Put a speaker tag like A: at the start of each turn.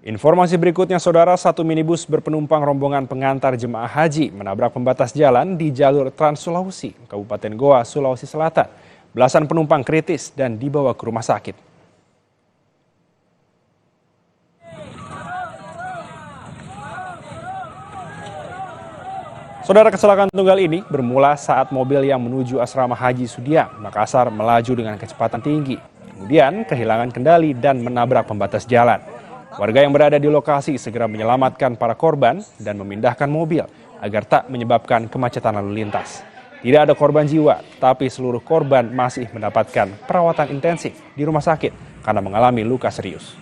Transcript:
A: Informasi berikutnya, saudara, satu minibus berpenumpang rombongan pengantar jemaah haji menabrak pembatas jalan di jalur Trans Sulawesi, Kabupaten Goa, Sulawesi Selatan. Belasan penumpang kritis dan dibawa ke rumah sakit. Saudara, kecelakaan tunggal ini bermula saat mobil yang menuju asrama haji Sudiang, Makassar melaju dengan kecepatan tinggi. Kemudian kehilangan kendali dan menabrak pembatas jalan. Warga yang berada di lokasi segera menyelamatkan para korban dan memindahkan mobil agar tak menyebabkan kemacetan lalu lintas. Tidak ada korban jiwa, tapi seluruh korban masih mendapatkan perawatan intensif di rumah sakit karena mengalami luka serius.